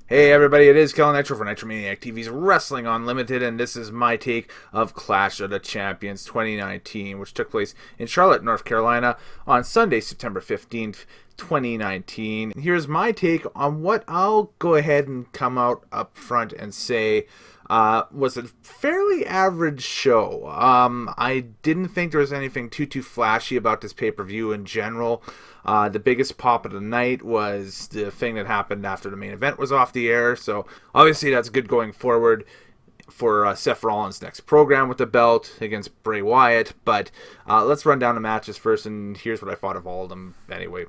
Hey everybody, it is Kellen Nitro for Nitromaniac TV's Wrestling Unlimited, and this is my take of Clash of the Champions 2019, which took place in Charlotte, North Carolina on Sunday, September 15th, 2019. Here's my take on what I'll go ahead and come out up front and say was a fairly average show. I didn't think there was anything too flashy about this pay-per-view in general. The biggest pop of the night was the thing that happened after the main event was off the air, so obviously that's good going forward for Seth Rollins' next program with the belt against Bray Wyatt. But let's run down the matches first, and here's what I thought of all of them anyway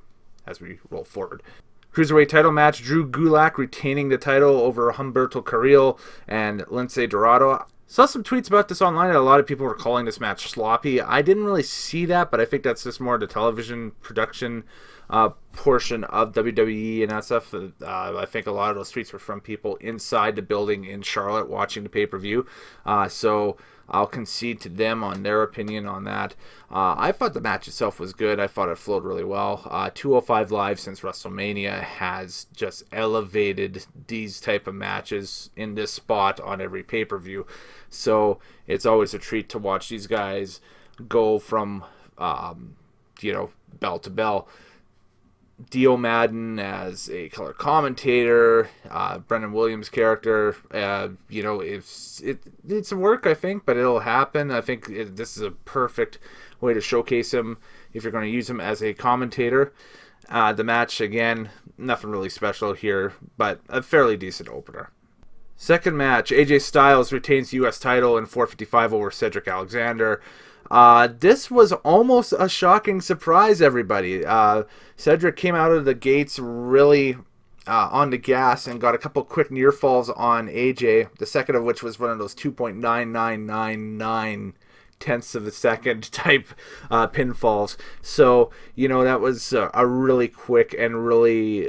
as we roll forward. Cruiserweight title match, Drew Gulak retaining the title over Humberto Carrillo and Lince Dorado. Saw some tweets about this online, and a lot of people were calling this match sloppy. I didn't really see that, but I think that's just more the television production portion of WWE and that stuff. I think a lot of those tweets were from people inside the building in Charlotte watching the pay-per-view. So I'll concede to them on their opinion on that. I thought the match itself was good. I thought it flowed really well. 205 Live since WrestleMania has just elevated these type of matches in this spot on every pay-per-view. So it's always a treat to watch these guys go from, bell to bell. Dio Madden as a color commentator, Brendan Williams' character, it needs some work, I think, but it'll happen. I think this is a perfect way to showcase him if you're going to use him as a commentator. The match, again, nothing really special here, but a fairly decent opener. Second match, AJ Styles retains the U.S. title in 455 over Cedric Alexander. This was almost a shocking surprise, everybody. Cedric came out of the gates really on the gas and got a couple quick near falls on AJ, the second of which was one of those 2.9999 tenths of a second type pinfalls. So, that was a really quick and really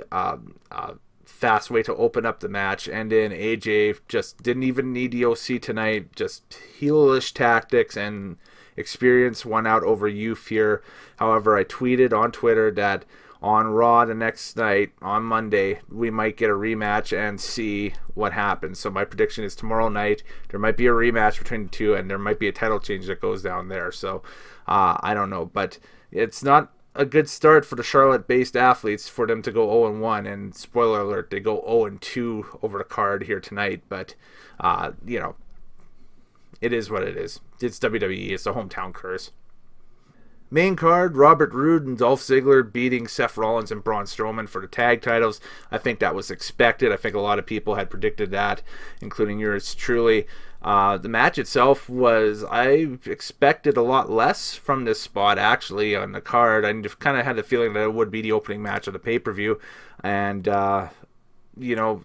fast way to open up the match, and then AJ just didn't even need the OC tonight, just heelish tactics and experience won out over youth here. However, I tweeted on Twitter that on Raw the next night, on Monday, we might get a rematch and see what happens. So my prediction is tomorrow night, there might be a rematch between the two, and there might be a title change that goes down there. So I don't know, but it's not a good start for the Charlotte-based athletes for them to go 0-1, and spoiler alert, they go 0-2 over the card here tonight. But it is what it is. It's WWE. It's a hometown curse. Main card, Robert Roode and Dolph Ziggler beating Seth Rollins and Braun Strowman for the tag titles. I think that was expected. I think a lot of people had predicted that, including yours truly. The match itself was, I expected a lot less from this spot, actually, on the card. I kind of had the feeling that it would be the opening match of the pay-per-view. And, I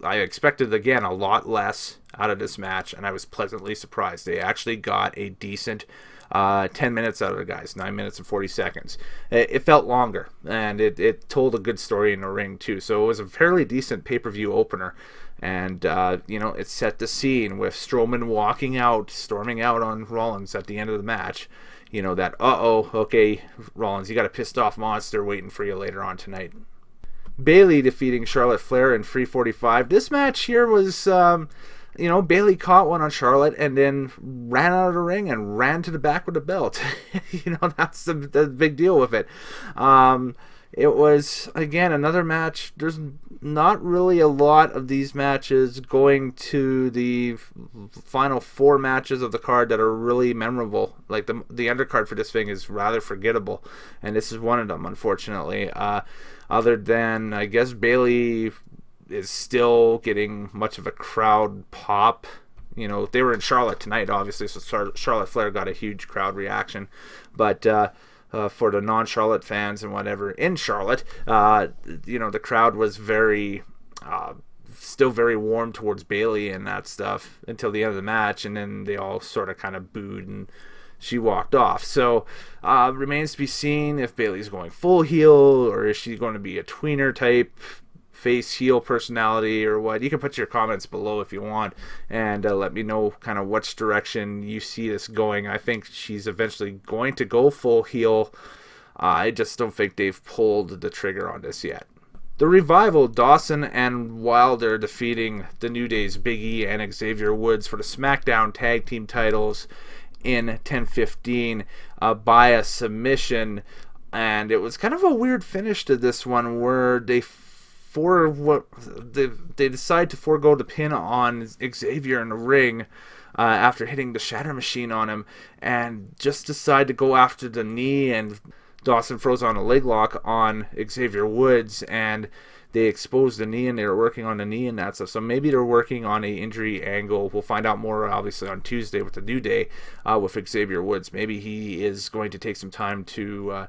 expected, again, a lot less out of this match, and I was pleasantly surprised. They actually got a decent 10 minutes out of the guys, 9 minutes and 40 seconds. It felt longer, and it told a good story in the ring, too. So it was a fairly decent pay-per-view opener. And, it set the scene with Strowman storming out on Rollins at the end of the match. Okay, Rollins, you got a pissed off monster waiting for you later on tonight. Bayley defeating Charlotte Flair in 345. This match here was, Bayley caught one on Charlotte and then ran out of the ring and ran to the back with the belt. That's the big deal with it. It was, again, another match. There's not really a lot of these matches going to the final four matches of the card that are really memorable. Like the undercard for this thing is rather forgettable, and this is one of them, unfortunately. Other than, I guess, Bayley is still getting much of a crowd pop. They were in Charlotte tonight, obviously, so Charlotte Flair got a huge crowd reaction. But for the non-Charlotte fans and whatever in Charlotte, the crowd was still very warm towards Bayley and that stuff until the end of the match, and then they all sort of kind of booed and she walked off. So remains to be seen if Bayley's going full heel, or is she going to be a tweener type face heel personality or what. You can put your comments below if you want, and let me know kind of which direction you see this going. I think she's eventually going to go full heel. I just don't think they've pulled the trigger on this yet. The Revival, Dawson and Wilder defeating the New Day's Big E and Xavier Woods for the SmackDown Tag Team titles in 10:15 by a submission. And it was kind of a weird finish to this one where they decide to forego the pin on Xavier in the ring after hitting the Shatter Machine on him, and just decide to go after the knee, and Dawson throws on a leg lock on Xavier Woods, and they exposed the knee, and they were working on the knee and that stuff. So maybe they're working on a injury angle. We'll find out more, obviously, on Tuesday with the New Day with Xavier Woods. Maybe he is going to take some time to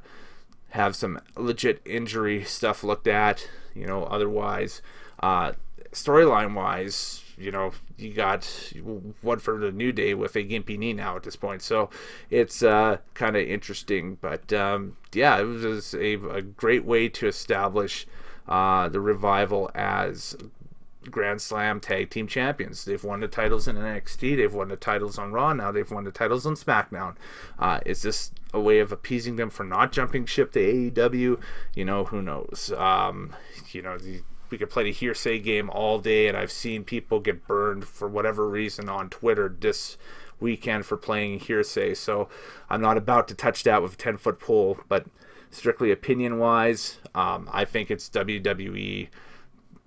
have some legit injury stuff looked at. Otherwise, storyline-wise, you got one for the New Day with a gimpy knee now at this point. So it's kind of interesting. But, it was a great way to establish the Revival as Grand Slam Tag Team Champions. They've won the titles in NXT. They've won the titles on Raw. Now they've won the titles on SmackDown. Is this a way of appeasing them for not jumping ship to AEW? Who knows? We could play the hearsay game all day, and I've seen people get burned for whatever reason on Twitter this weekend for playing hearsay. So I'm not about to touch that with a 10-foot pole, but strictly opinion-wise, I think it's WWE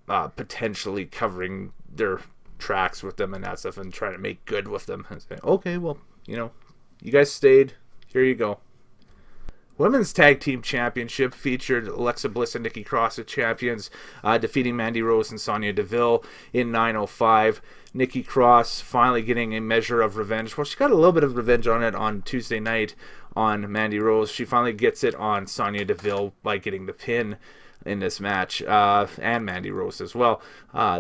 potentially covering their tracks with them and that stuff and trying to make good with them and say, okay, well, you guys stayed. Here you go. Women's Tag Team Championship featured Alexa Bliss and Nikki Cross as champions, defeating Mandy Rose and Sonya Deville in 9:05. Nikki Cross finally getting a measure of revenge. Well, she got a little bit of revenge on it on Tuesday night on Mandy Rose. She finally gets it on Sonya Deville by getting the pin in this match, and Mandy Rose as well.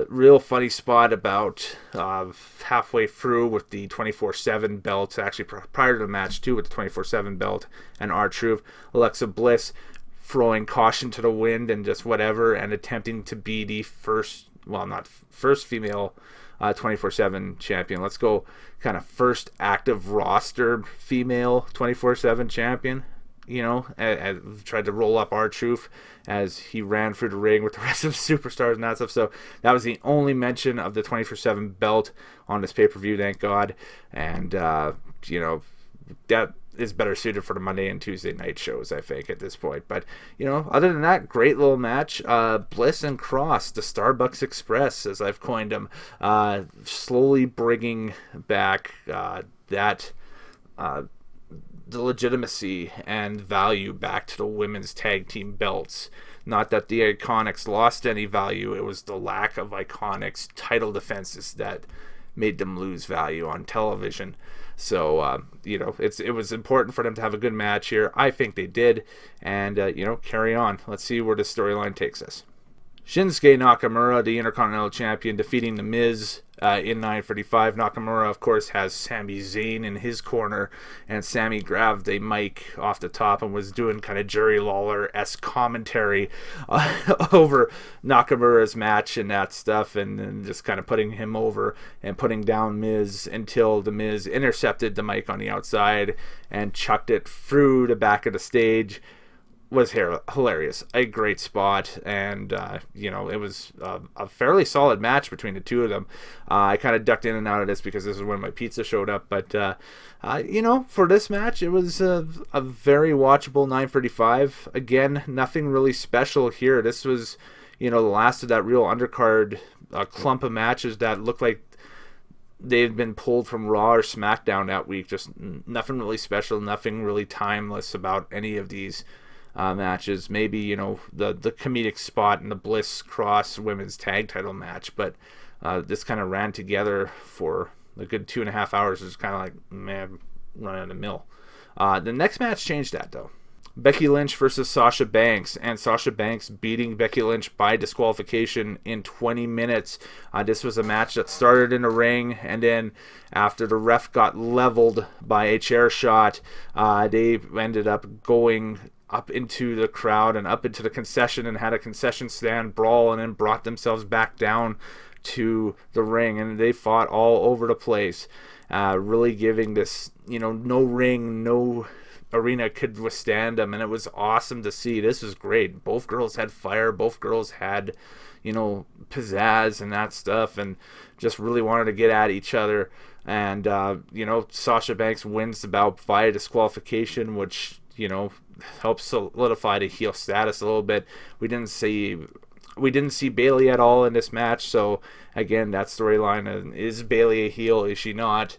Real funny spot about halfway through with the 24/7 belt, actually prior to the match too, with the 24/7 belt and R-Truth. Alexa Bliss throwing caution to the wind and just whatever, and attempting to be the first female 24/7 champion. Let's go kind of first active roster female 24/7 champion. And tried to roll up R-Truth as he ran through the ring with the rest of the superstars and that stuff. So that was the only mention of the 24/7 belt on this pay-per-view, thank God. And, that is better suited for the Monday and Tuesday night shows, I think, at this point. But, other than that, great little match. Bliss and Cross, the Starbucks Express, as I've coined them, slowly bringing back the legitimacy and value back to the women's tag team belts. Not that the Iconics lost any value, it was the lack of Iconics title defenses that made them lose value on television. So, it was important for them to have a good match here. I think they did, and, carry on. Let's see where the storyline takes us. Shinsuke Nakamura, the Intercontinental Champion, defeating The Miz in 9:35. Nakamura, of course, has Sami Zayn in his corner, and Sami grabbed a mic off the top and was doing kind of Jerry Lawler-esque commentary over Nakamura's match and that stuff, and just kind of putting him over and putting down Miz until The Miz intercepted the mic on the outside and chucked it through the back of the stage. Was hilarious. A great spot, and it was a fairly solid match between the two of them. I kind of ducked in and out of this because this is when my pizza showed up, but for this match, it was a very watchable 9:35. Again, nothing really special here. This was the last of that real undercard clump of matches that looked like they've been pulled from Raw or SmackDown that week. Just nothing really special, nothing really timeless about any of these matches. Maybe the comedic spot in the Bliss Cross women's tag title match, but this kind of ran together for a good 2.5 hours. It was kind of like, man, running a mill. The next match changed that, though. Becky Lynch versus Sasha Banks, and Sasha Banks beating Becky Lynch by disqualification in 20 minutes. This was a match that started in a ring, and then after the ref got leveled by a chair shot, they ended up going up into the crowd and up into the concession and had a concession stand brawl, and then brought themselves back down to the ring, and they fought all over the place, really giving this no ring, no arena could withstand them, and it was awesome to see. This was great. Both girls had fire. Both girls had, pizzazz and that stuff, and just really wanted to get at each other. And, Sasha Banks wins the bout via disqualification, which, helps solidify the heel status a little bit. We didn't see Bayley at all in this match, so again, that storyline, is Bayley a heel, is she not,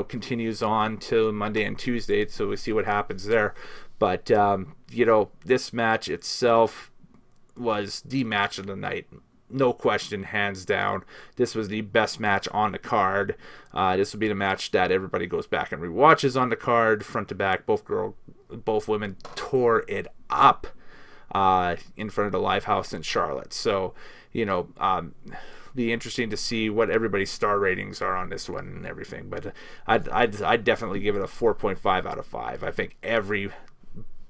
continues on to Monday and Tuesday, so we see what happens there. But this match itself was the match of the night, no question, hands down. This was the best match on the card. This will be the match that everybody goes back and rewatches on the card, front to back. Both women tore it up in front of the Live House in Charlotte. So, be interesting to see what everybody's star ratings are on this one and everything. But I'd definitely give it a 4.5 out of 5. I think every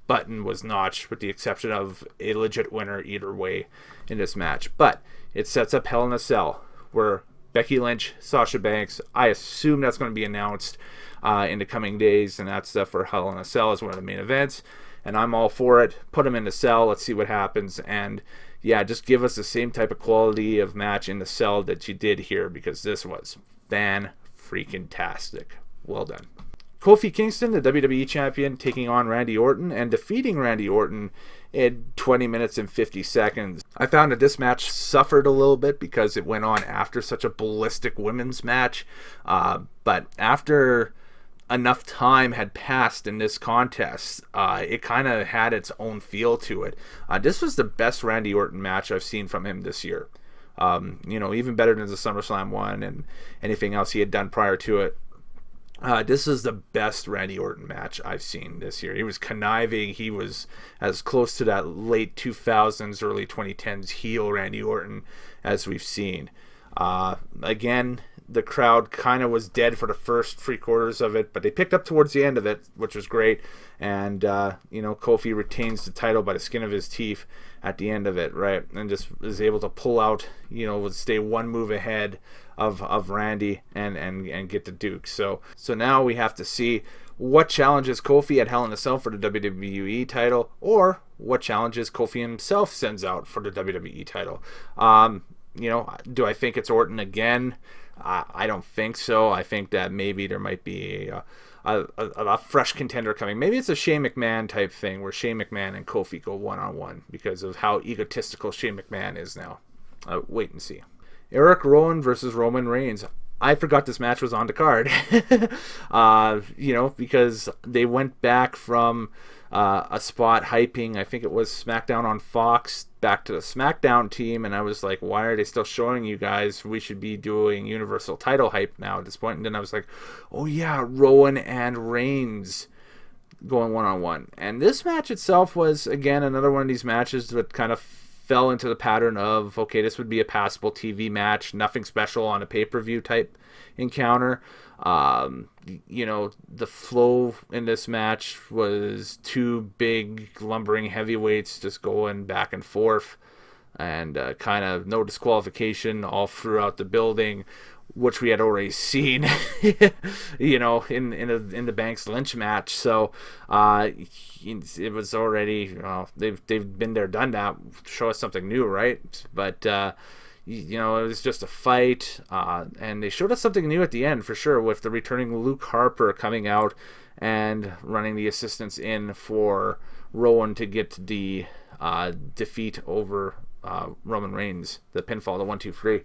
button was notched, with the exception of a legit winner either way in this match. But it sets up Hell in a Cell, where Becky Lynch, Sasha Banks, I assume that's going to be announced in the coming days, and that's for Hell in a Cell as one of the main events. And I'm all for it. Put them in the Cell. Let's see what happens. And yeah, just give us the same type of quality of match in the Cell that you did here, because this was fan-freaking-tastic. Well done. Kofi Kingston, the WWE Champion, taking on Randy Orton and defeating Randy Orton in 20 minutes and 50 seconds. I found that this match suffered a little bit because it went on after such a ballistic women's match. But after enough time had passed in this contest, it kind of had its own feel to it. This was the best Randy Orton match I've seen from him this year. Even better than the SummerSlam one and anything else he had done prior to it. This is the best Randy Orton match I've seen this year. He was conniving. He was as close to that late 2000s, early 2010s heel Randy Orton as we've seen. Again, the crowd kind of was dead for the first 3/4 of it, but they picked up towards the end of it, which was great. And, Kofi retains the title by the skin of his teeth at the end of it, right? And just is able to pull out, stay one move ahead of Randy and get the Duke. So now we have to see what challenges Kofi at Hell in a Cell for the WWE title, or what challenges Kofi himself sends out for the WWE title. Do I think it's Orton again? I don't think so. I think that maybe there might be a fresh contender coming. Maybe it's a Shane McMahon type thing where Shane McMahon and Kofi go one-on-one because of how egotistical Shane McMahon is now. Wait and see. Eric Rowan versus Roman Reigns. I forgot this match was on the card. Because they went back from a spot hyping, I think it was SmackDown on Fox, back to the SmackDown team, and I was like, why are they still showing you guys? We should be doing Universal title hype now at this point. And then I was like, oh yeah, Rowan and Reigns going one-on-one. And this match itself was, again, another one of these matches that kind of fell into the pattern of, okay, this would be a passable TV match, nothing special on a pay-per-view type encounter. The flow in this match was two big lumbering heavyweights just going back and forth, and kind of no disqualification all throughout the building, which we had already seen, in the Banks Lynch match. So it was already, they've been there, done that. Show us something new, right? But it was just a fight, and they showed us something new at the end for sure, with the returning Luke Harper coming out and running the assistants in for Rowan to get the defeat over Roman Reigns, the pinfall, the 1-2-3.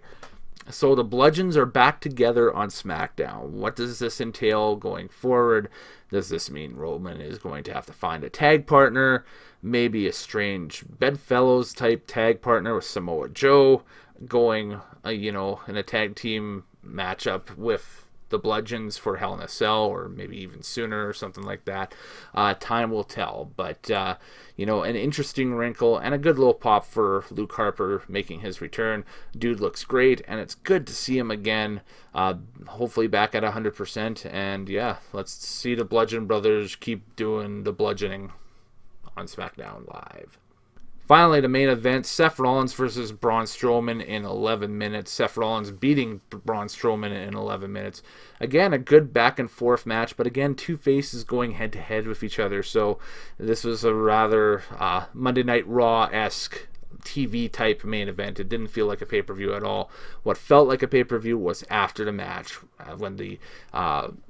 So the Bludgeons are back together on SmackDown. What does this entail going forward? Does this mean Roman is going to have to find a tag partner? Maybe a strange Bedfellows type tag partner with Samoa Joe going, in a tag team matchup with the Bludgeons for Hell in a Cell, or maybe even sooner or something like that. Time will tell. But, an interesting wrinkle and a good little pop for Luke Harper making his return. Dude looks great, and it's good to see him again, hopefully back at 100%. And, yeah, let's see the Bludgeon Brothers keep doing the bludgeoning on SmackDown Live. Finally, the main event, Seth Rollins versus Braun Strowman in 11 minutes. Seth Rollins beating Braun Strowman in 11 minutes. Again, a good back and forth match, but again, two faces going head to head with each other. So this was a rather Monday Night Raw-esque TV type main event. It didn't feel like a pay-per-view at all. What felt like a pay-per-view was after the match, when the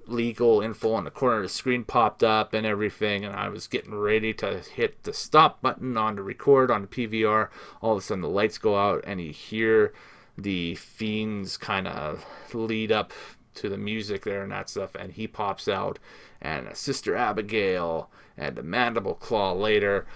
legal info on the corner of the screen popped up and everything, and I was getting ready to hit the stop button on the record on the PVR. All of a sudden the lights go out and you hear the Fiend's kind of lead up to the music there and that stuff, and he pops out, and Sister Abigail and the Mandible Claw later.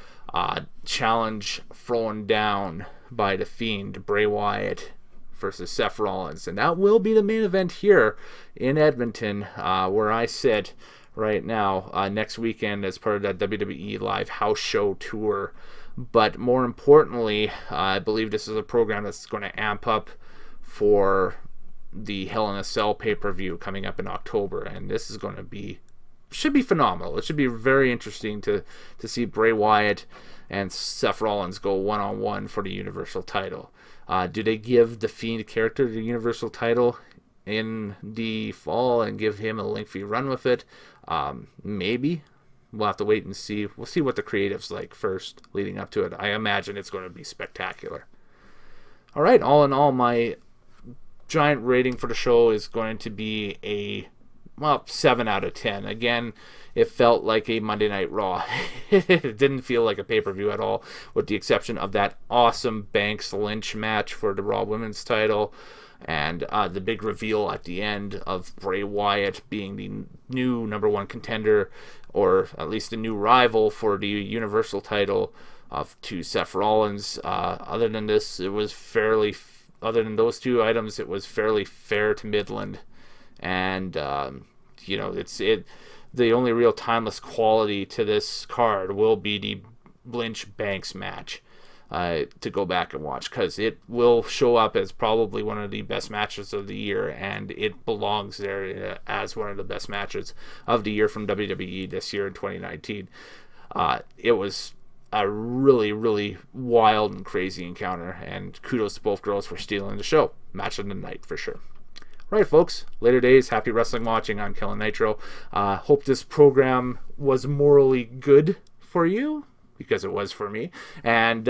Challenge thrown down by the Fiend, Bray Wyatt versus Seth Rollins. And that will be the main event here in Edmonton, where I sit right now, next weekend as part of that WWE Live House Show tour. But more importantly, I believe this is a program that's going to amp up for the Hell in a Cell pay-per-view coming up in October. And this is going to should be phenomenal. It should be very interesting to see Bray Wyatt and Seth Rollins go one-on-one for the Universal title. Do they give the Fiend character the Universal title in the fall and give him a lengthy run with it? Maybe. We'll have to wait and see. We'll see what the creative's like first leading up to it. I imagine it's going to be spectacular. All right, all in all, my giant rating for the show is going to be a 7 out of 10. Again, it felt like a Monday Night Raw. It didn't feel like a pay-per-view at all, with the exception of that awesome Banks Lynch match for the Raw Women's title, and the big reveal at the end of Bray Wyatt being the new number one contender, or at least a new rival for the Universal title to Seth Rollins. Other than those two items, it was fairly fair to Midland. And the only real timeless quality to this card will be the Lynch Banks match to go back and watch, because it will show up as probably one of the best matches of the year, and it belongs there as one of the best matches of the year from WWE this year in 2019. It was a really, really wild and crazy encounter, and kudos to both girls for stealing the show. Match of the night for sure. Right, folks, later days, happy wrestling watching. I'm Kellen Nitro. Hope this program was morally good for you, because it was for me. And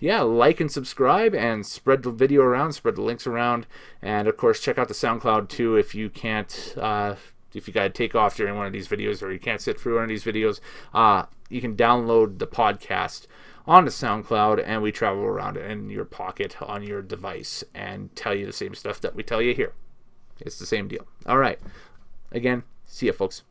like and subscribe and spread the video around, spread the links around. And of course, check out the SoundCloud too if you can't, if you got to take off during one of these videos, or you can't sit through one of these videos. You can download the podcast onto SoundCloud, and we travel around it in your pocket on your device and tell you the same stuff that we tell you here. It's the same deal. All right. Again, see ya, folks.